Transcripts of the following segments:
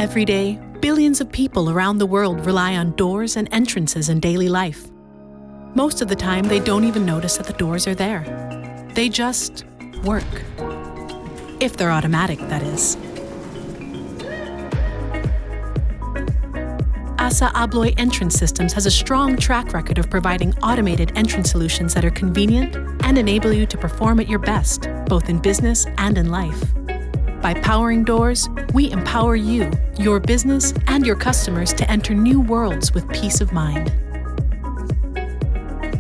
Every day, billions of people around the world rely on doors and entrances in daily life. Most of the time, they don't even notice that the doors are there. They just work. If they're automatic, that is. ASSA ABLOY Entrance Systems has a strong track record of providing automated entrance solutions that are convenient and enable you to perform at your best, both in business and in life. By powering doors, we empower you, your business, and your customers to enter new worlds with peace of mind.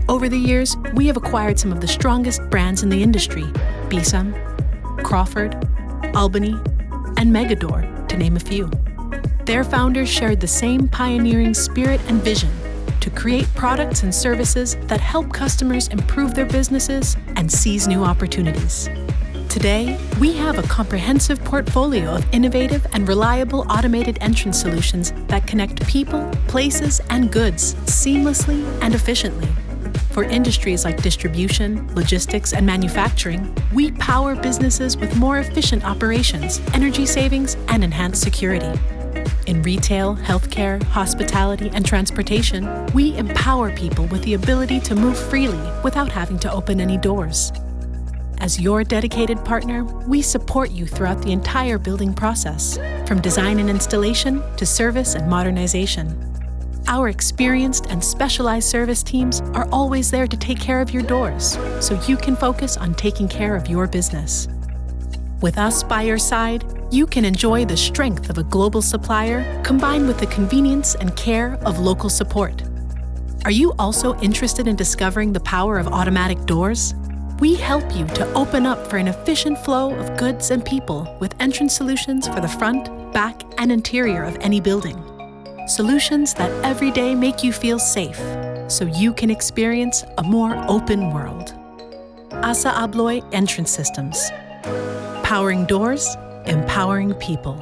Over the years, we have acquired some of the strongest brands in the industry: Bisam, Crawford, Albany, and Megador, to name a few. Their founders shared the same pioneering spirit and vision to create products and services that help customers improve their businesses and seize new opportunities. Today, we have a comprehensive portfolio of innovative and reliable automated entrance solutions that connect people, places, and goods seamlessly and efficiently. For industries like distribution, logistics, and manufacturing, we power businesses with more efficient operations, energy savings, and enhanced security. In retail, healthcare, hospitality, and transportation, we empower people with the ability to move freely without having to open any doors. As your dedicated partner, we support you throughout the entire building process, from design and installation to service and modernization. Our experienced and specialized service teams are always there to take care of your doors, so you can focus on taking care of your business. With us by your side, you can enjoy the strength of a global supplier combined with the convenience and care of local support. Are you also interested in discovering the power of automatic doors? We help you to open up for an efficient flow of goods and people with entrance solutions for the front, back, and interior of any building. Solutions that every day make you feel safe, so you can experience a more open world. ASSA ABLOY Entrance Systems. Powering doors, empowering people.